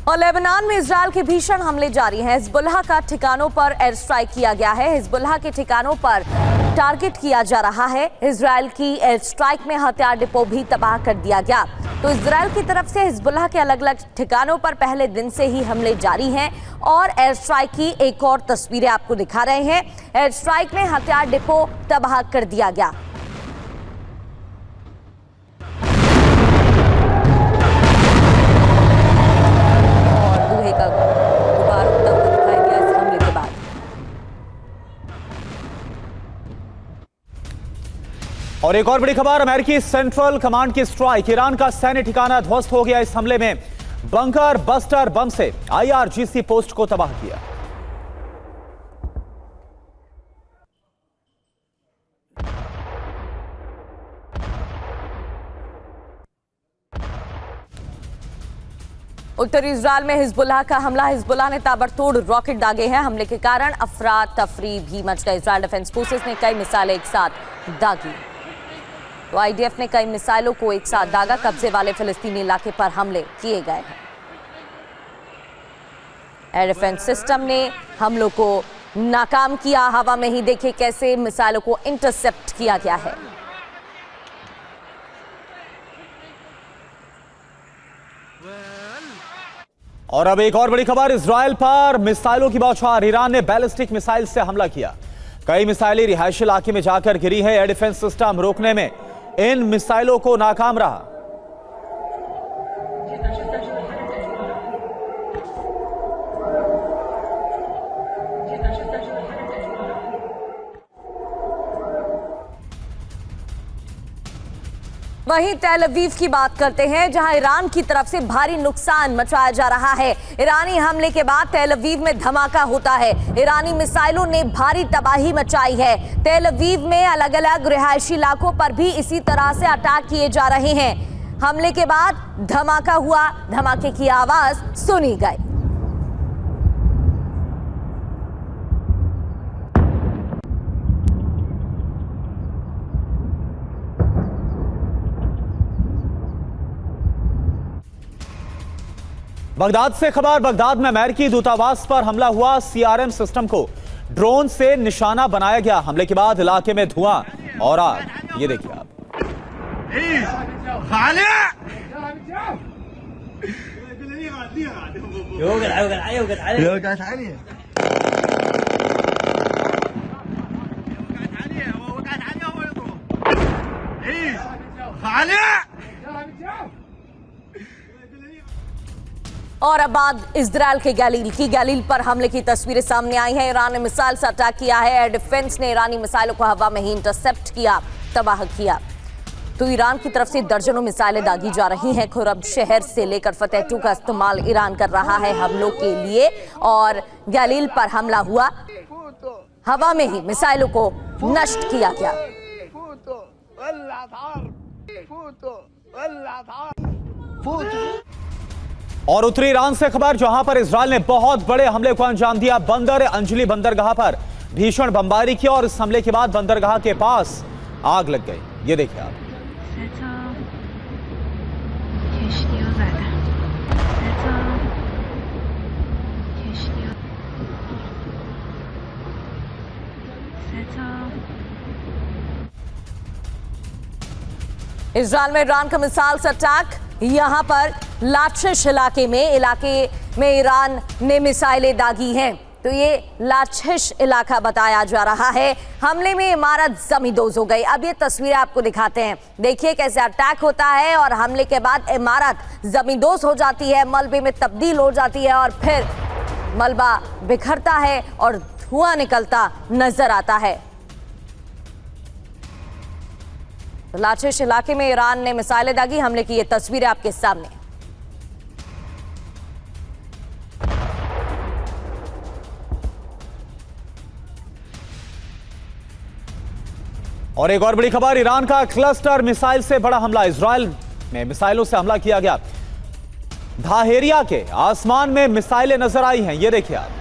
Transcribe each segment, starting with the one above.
और लेबनान में इजरायल के भीषण हमले जारी हैं। हिजबुल्लाह का ठिकानों पर एयर स्ट्राइक किया गया है। हिजबुल्लाह के ठिकानों पर टारगेट किया जा रहा है। इजरायल की एयर स्ट्राइक में हथियार डिपो भी तबाह कर दिया गया। तो इजरायल की तरफ से हिजबुल्लाह के अलग अलग ठिकानों पर पहले दिन से ही हमले जारी हैं और एयर स्ट्राइक की एक और तस्वीरें आपको दिखा रहे हैं। एयर स्ट्राइक में हथियार डिपो तबाह कर दिया गया। और एक और बड़ी खबर, अमेरिकी सेंट्रल कमांड की स्ट्राइक, ईरान का सैन्य ठिकाना ध्वस्त हो गया। इस हमले में बंकर बस्टर बम से आईआरजीसी पोस्ट को तबाह किया। उत्तरी इजरायल में हिजबुल्लाह का हमला। हिजबुल्लाह ने ताबड़तोड़ रॉकेट दागे हैं। हमले के कारण अफरा तफरी भी मच गई। इजरायल डिफेंस फोर्सेस ने कई मिसाइलें एक साथ दागी। तो आईडीएफ ने कई मिसाइलों को एक साथ दागा। कब्जे वाले फिलिस्तीनी इलाके पर हमले किए गए हैं। एयर डिफेंस सिस्टम ने हमलों को नाकाम किया। हवा में ही देखिए कैसे मिसाइलों को इंटरसेप्ट किया गया है। और अब एक और बड़ी खबर, इजरायल पर मिसाइलों की बौछार। ईरान ने बैलिस्टिक मिसाइल से हमला किया। कई मिसाइलें रिहायशी इलाके में जाकर गिरी है। एयर डिफेंस सिस्टम रोकने में इन मिसाइलों को नाकाम रहा। वहीं तेल अवीव की बात करते हैं, जहां ईरान की तरफ से भारी नुकसान मचाया जा रहा है। ईरानी हमले के बाद तेल अवीव में धमाका होता है। ईरानी मिसाइलों ने भारी तबाही मचाई है। तेल अवीव में अलग अलग रिहायशी इलाकों पर भी इसी तरह से अटैक किए जा रहे हैं। हमले के बाद धमाका हुआ, धमाके की आवाज सुनी गई। बगदाद से खबर, बगदाद में अमेरिकी दूतावास पर हमला हुआ। सीआरएम सिस्टम को ड्रोन से निशाना बनाया गया। हमले के बाद इलाके में धुआं और आग, ये देखिए आप। और अब बात इजरायल के गलील की। गलील पर हमले की तस्वीरें सामने आई हैं। ईरान ने मिसाइल से अटैक किया है। एयर डिफेंस ने ईरानी मिसाइलों को हवा में ही इंटरसेप्ट किया, तबाह किया। तो ईरान की तरफ से दर्जनों मिसाइलें दागी जा रही हैं। खुरब शहर से लेकर फतेह 2 का इस्तेमाल ईरान कर रहा है हमलों के लिए। और गलील पर हमला हुआ, हवा में ही मिसाइलों को नष्ट किया गया। और उत्तरी ईरान से खबर, जहां पर इजरायल ने बहुत बड़े हमले को अंजाम दिया। बंदर अंजली बंदरगाह पर भीषण बमबारी की और इस हमले के बाद बंदरगाह के पास आग लग गई। ये देखिए आप। इजरायल में ईरान का मिसाइल से अटैक। यहां पर लाचिश इलाके में ईरान ने मिसाइलें दागी हैं। तो ये लाचिश इलाका बताया जा रहा है। हमले में इमारत जमींदोज हो गई। अब ये तस्वीरें आपको दिखाते हैं। देखिए कैसे अटैक होता है और हमले के बाद इमारत जमींदोज हो जाती है, मलबे में तब्दील हो जाती है और फिर मलबा बिखरता है और धुआं निकलता नजर आता है। तो लाचिश इलाके में ईरान ने मिसाइलें दागी। हमले की ये तस्वीरें आपके सामने। और एक और बड़ी खबर, ईरान का क्लस्टर मिसाइल से बड़ा हमला। इजरायल में मिसाइलों से हमला किया गया। धाहेरिया के आसमान में मिसाइलें नजर आई हैं, ये देखिए आप।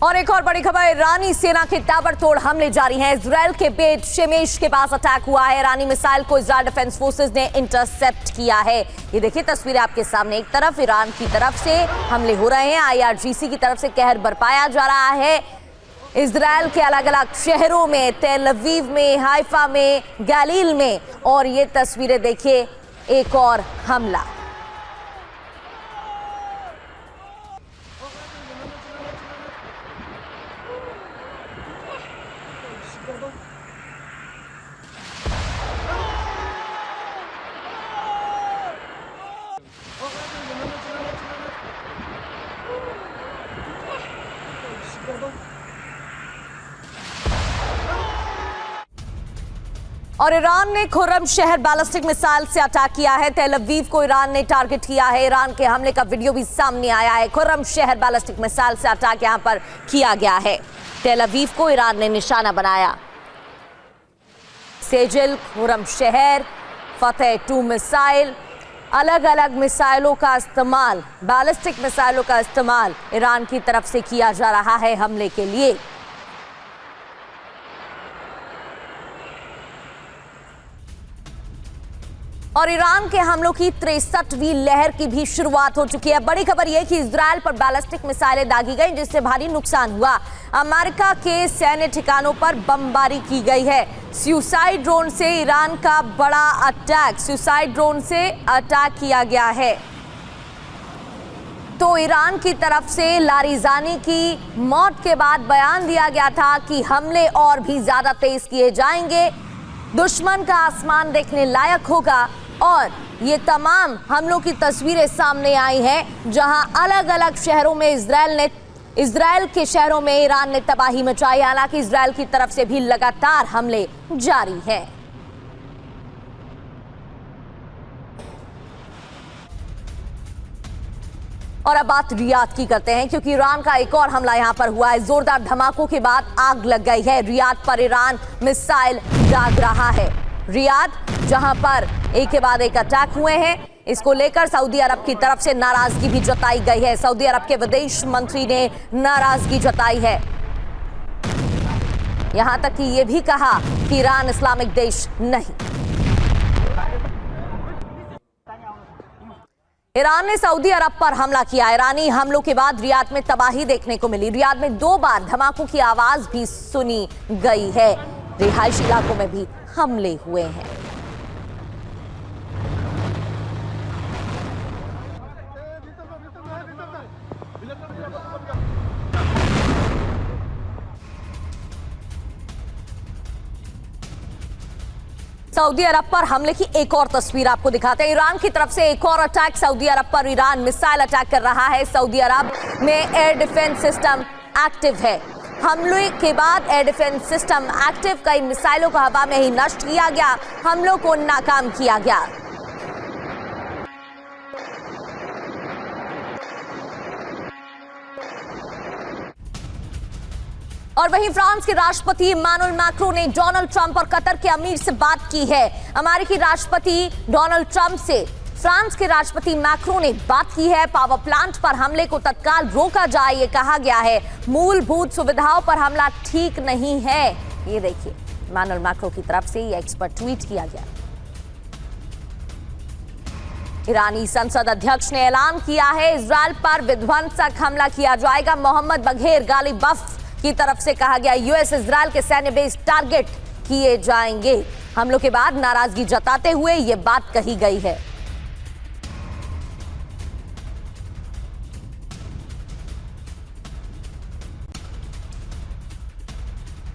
और एक और बड़ी खबर, ईरानी सेना के ताबड़तोड़ हमले जारी हैं। इजराइल के बेट शेमेश के पास अटैक हुआ है। ईरानी मिसाइल को इजराइल डिफेंस फोर्सेस ने इंटरसेप्ट किया है। ये देखिए तस्वीरें आपके सामने, एक तरफ ईरान की तरफ से हमले हो रहे हैं, IRGC की तरफ से कहर बरपाया जा रहा है इजराइल के अलग अलग शहरों में, तेल अवीव में, हाइफा में, गलील में। और ये तस्वीरें देखिए, एक और हमला। और ईरान ने खुर्रम शहर बैलिस्टिक मिसाइल से अटैक किया है। तेल अवीव को ईरान ने टारगेट किया है। ईरान के हमले का वीडियो भी सामने आया है। खुर्रम शहर बैलिस्टिक मिसाइल से अटैक यहां पर किया गया है। तेल अवीव को ईरान ने निशाना बनाया। सेजिल, खुर्रम शहर, फतेह 2 मिसाइल, अलग अलग मिसाइलों का इस्तेमाल, बैलिस्टिक मिसाइलों का इस्तेमाल ईरान की तरफ से किया जा रहा है हमले के लिए। और ईरान के हमलों की 63वीं लहर की भी शुरुआत हो चुकी है। बड़ी खबर यह कि इजराइल पर बैलिस्टिक मिसाइलें दागी गई, जिससे भारी नुकसान हुआ। अमेरिका के सैन्य ठिकानों पर बमबारी की गई है। सुसाइड ड्रोन से ईरान का बड़ा अटैक, सुसाइड ड्रोन से अटैक किया गया है। तो ईरान की तरफ से लारिजानी की मौत के बाद बयान दिया गया था कि हमले और भी ज्यादा तेज किए जाएंगे, दुश्मन का आसमान देखने लायक होगा। और ये तमाम हमलों की तस्वीरें सामने आई हैं, जहां अलग अलग शहरों में इजराइल के शहरों में ईरान ने तबाही मचाई। हालांकि इजराइल की तरफ से भी लगातार हमले जारी हैं। और अब बात रियाद की करते हैं, क्योंकि ईरान का एक और हमला यहां पर हुआ है। जोरदार धमाकों के बाद आग लग गई है। रियाद पर ईरान मिसाइल दाग रहा है। रियाद, जहां पर एक के बाद एक अटैक हुए हैं, इसको लेकर सऊदी अरब की तरफ से नाराजगी भी जताई गई है। सऊदी अरब के विदेश मंत्री ने नाराजगी जताई है। यहां तक कि यह भी कहा कि ईरान इस्लामिक देश नहीं। ईरान ने सऊदी अरब पर हमला किया। ईरानी हमलों के बाद रियाद में तबाही देखने को मिली। रियाद में 2 बार धमाकों की आवाज भी सुनी गई है। रिहायशी इलाकों में भी हमले हुए हैं। सऊदी अरब पर हमले की एक और तस्वीर आपको दिखाते हैं। ईरान की तरफ से एक और अटैक सऊदी अरब पर। ईरान मिसाइल अटैक कर रहा है। सऊदी अरब में एयर डिफेंस सिस्टम एक्टिव है। हमले के बाद एयर डिफेंस सिस्टम एक्टिव, कई मिसाइलों को हवा में ही नष्ट किया गया, हमलों को नाकाम किया गया। और वहीं फ्रांस के राष्ट्रपति इमैनुअल मैक्रों ने डोनाल्ड ट्रंप और कतर के अमीर से बात की है। अमेरिकी राष्ट्रपति डोनाल्ड ट्रंप से फ्रांस के राष्ट्रपति मैक्रों ने बात की है। पावर प्लांट पर हमले को तत्काल रोका जाए, ये कहा गया है। मूलभूत सुविधाओं पर हमला ठीक नहीं है। ये देखिए, इमैनुअल मैक्रों की तरफ से ये एक्सपर्ट ट्वीट किया गया। ईरानी संसद अध्यक्ष ने ऐलान किया है, इजराइल पर विध्वंसक हमला किया जाएगा। मोहम्मद बघेर गालिबफ की तरफ से कहा गया, यूएस इजराइल के सैन्य बेस टारगेट किए जाएंगे। हमलों के बाद नाराजगी जताते हुए यह बात कही गई है।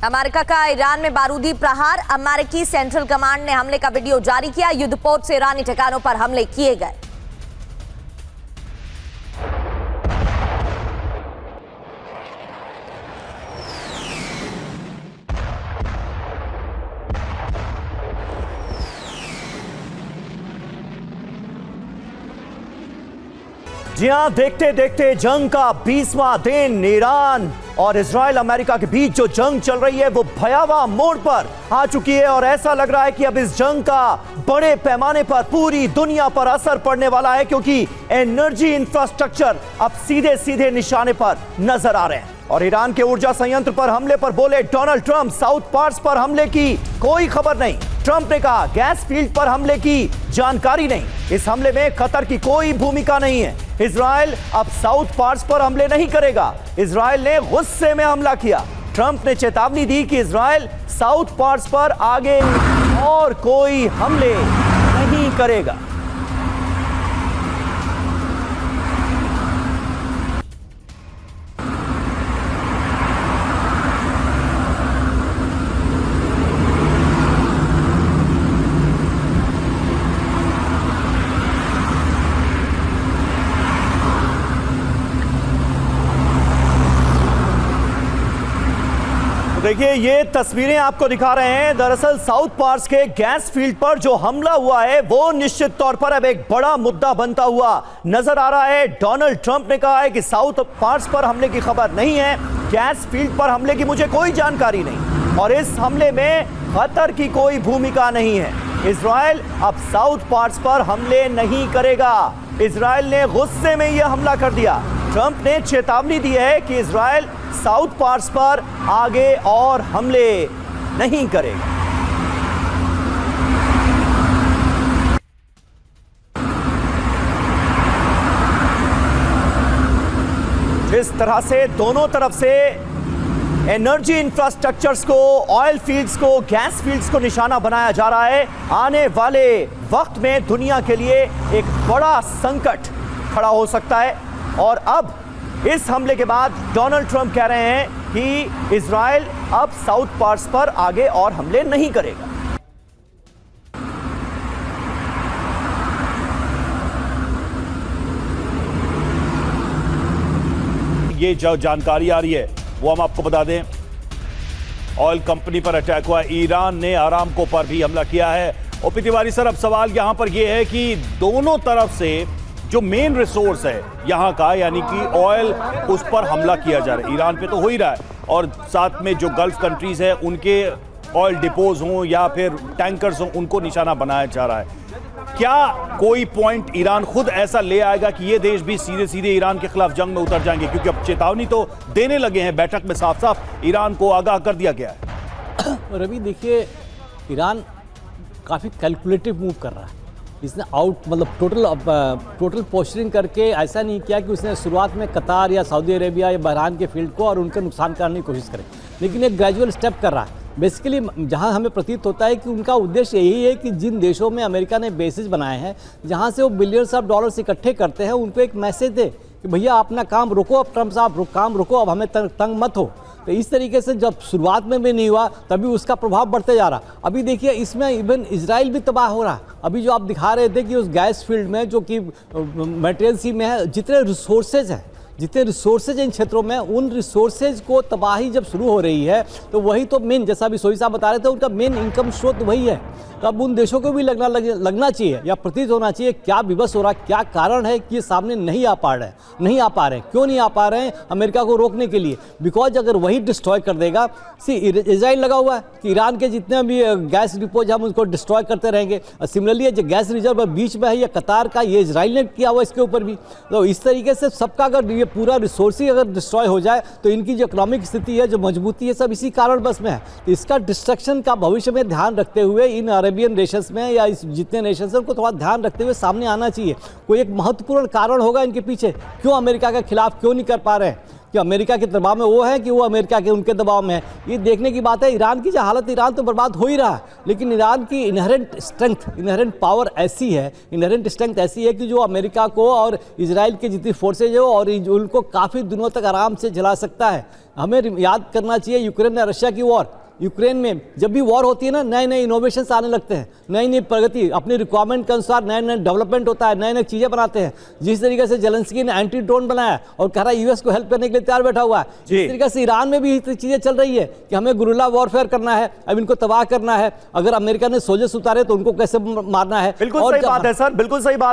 अमेरिका का ईरान में बारूदी प्रहार। अमेरिकी सेंट्रल कमांड ने हमले का वीडियो जारी किया। युद्धपोत से ईरानी ठिकानों पर हमले किए गए। जी हां, देखते देखते जंग का 20वां दिन। ईरान और इजराइल अमेरिका के बीच जो जंग चल रही है वो भयावह मोड़ पर आ चुकी है और ऐसा लग रहा है कि अब इस जंग का बड़े पैमाने पर पूरी दुनिया पर असर पड़ने वाला है, क्योंकि एनर्जी इंफ्रास्ट्रक्चर अब सीधे सीधे निशाने पर नजर आ रहे हैं। और ईरान के ऊर्जा संयंत्र पर हमले पर बोले डोनाल्ड ट्रंप, साउथ पार्स पर हमले की कोई खबर नहीं। ट्रंप ने कहा गैस फील्ड पर हमले की जानकारी नहीं। इस हमले में कतर की कोई भूमिका नहीं है। इजराइल अब साउथ पार्स पर हमले नहीं करेगा। इजराइल ने गुस्से में हमला किया। ट्रंप ने चेतावनी दी कि इजराइल साउथ पार्स पर आगे और कोई हमले नहीं करेगा। देखिए ये तस्वीरें आपको दिखा रहे हैं। दरअसल साउथ पार्स के गैस फील्ड पर जो हमला हुआ है वो निश्चित तौर पर अब एक बड़ा मुद्दा बनता हुआ नजर आ रहा है। डोनाल्ड ट्रंप ने कहा है कि साउथ पार्स पर हमले की खबर नहीं है, गैस फील्ड पर हमले की मुझे कोई जानकारी नहीं, और इस हमले में कतर की कोई भूमिका नहीं है। इजराइल अब साउथ पार्स पर हमले नहीं करेगा। इजराइल ने गुस्से में यह हमला कर दिया। ट्रंप ने चेतावनी दी है कि इजराइल साउथ पार्स पर आगे और हमले नहीं करेगा। जिस तरह से दोनों तरफ से एनर्जी इंफ्रास्ट्रक्चर्स को, ऑयल फील्ड्स को, गैस फील्ड्स को निशाना बनाया जा रहा है, आने वाले वक्त में दुनिया के लिए एक बड़ा संकट खड़ा हो सकता है। और अब इस हमले के बाद डोनाल्ड ट्रंप कह रहे हैं कि इजराइल अब साउथ पार्स पर आगे और हमले नहीं करेगा। ये जो जानकारी आ रही है वो हम आपको बता दें। ऑयल कंपनी पर अटैक हुआ, ईरान ने आरामको पर भी हमला किया है। ओपी तिवारी सर, अब सवाल यहां पर यह है कि दोनों तरफ से जो मेन रिसोर्स है यहां का, यानी कि ऑयल, उस पर हमला किया जा रहा है। ईरान पे तो हो ही रहा है, और साथ में जो गल्फ कंट्रीज हैं उनके ऑयल डिपोज हों या फिर टैंकर्स हों, उनको निशाना बनाया जा रहा है। क्या कोई पॉइंट ईरान खुद ऐसा ले आएगा कि ये देश भी सीधे सीधे ईरान के खिलाफ जंग में उतर जाएंगे? क्योंकि अब चेतावनी तो देने लगे हैं, बैठक में साफ साफ ईरान को आगाह कर दिया गया है। रवि देखिए, ईरान काफ़ी कैलकुलेटिव मूव कर रहा है। इसने टोटल पोस्टरिंग करके ऐसा नहीं किया कि उसने शुरुआत में कतार या सऊदी अरेबिया या बहरान के फील्ड को और उनका नुकसान करने की कोशिश करे, लेकिन एक ग्रेजुअल स्टेप कर रहा है। बेसिकली जहां हमें प्रतीत होता है कि उनका उद्देश्य यही है कि जिन देशों में अमेरिका ने बेसिस बनाए हैं, जहां से वो बिलियंस ऑफ डॉलर्स इकट्ठे करते हैं, उनको एक मैसेज दे कि भैया अपना काम रोको, अब ट्रंप साहब काम रोको, अब हमें तंग मत हो। तो इस तरीके से जब शुरुआत में भी नहीं हुआ तभी उसका प्रभाव बढ़ते जा रहा। अभी देखिए इसमें इवन इजराइल भी तबाह हो रहा। अभी जो आप दिखा रहे थे कि उस गैस फील्ड में जो कि मटेरियल सी में है, जितने रिसोर्सेज हैं, जितने रिसोर्सेज इन क्षेत्रों में, उन रिसोर्सेज को तबाही जब शुरू हो रही है तो वही तो मेन, जैसा अभी सोई साहब बता रहे थे, उनका मेन इनकम स्रोत वही है। तो अब उन देशों को भी लगना चाहिए या प्रतीत होना चाहिए क्या विवश हो रहा, क्या कारण है कि ये सामने नहीं आ पा रहे हैं। क्यों नहीं आ पा रहे हैं? अमेरिका को रोकने के लिए। बिकॉज अगर वही डिस्ट्रॉय कर देगा, इजराइल लगा हुआ है कि ईरान के जितने भी गैस डिपोज हम उसको डिस्ट्रॉय करते रहेंगे। सिमिलरली जो गैस रिजर्व बीच में है या कतार का, ये इजराइल ने किया हुआ इसके ऊपर भी। तो इस तरीके से सबका अगर ये पूरा रिसोर्स ही अगर डिस्ट्रॉय हो जाए तो इनकी जो इकोनॉमिक स्थिति है, जो मजबूती है, सब इसी कारण बस में है। तो इसका डिस्ट्रक्शन का भविष्य में ध्यान रखते हुए इन अरेबियन नेशंस में या इस जितने नेशंस हैं उनको थोड़ा ध्यान रखते हुए सामने आना चाहिए। कोई एक महत्वपूर्ण कारण होगा इनके पीछे, क्यों अमेरिका के खिलाफ क्यों नहीं कर पा रहे हैं? कि अमेरिका के दबाव में वो है कि वो अमेरिका के उनके दबाव में है, ये देखने की बात है। ईरान की जो हालत, ईरान तो बर्बाद हो ही रहा है, लेकिन ईरान की इनहेरेंट स्ट्रेंथ, इनहेरेंट पावर ऐसी है, इनहेरेंट स्ट्रेंथ ऐसी है कि जो अमेरिका को और इजराइल की जितनी फोर्सेज है और उनको काफ़ी दिनों तक आराम से झेला सकता है। हमें याद करना चाहिए यूक्रेन और रशिया की वॉर। यूक्रेन में जब भी वॉर होती है ना, नए नए इनोवेशंस आने लगते हैं, नई नई प्रगति, अपनी रिक्वायरमेंट के अनुसार नए नए डेवलपमेंट होता है, नए नए चीज़ें बनाते हैं। जिस तरीके से जेलेंस्की ने एंटी ड्रोन बनाया और कह रहा है यूएस को हेल्प करने के लिए तैयार बैठा हुआ है, जिस तरीके से ईरान में भी चीज़ें चल रही है कि हमें गुरिल्ला वॉरफेयर करना है, अब इनको तबाह करना है। अगर अमेरिका ने सोल्जर्स उतारे तो उनको कैसे मारना है। बिल्कुल सही बात है सर, बिल्कुल सही बात।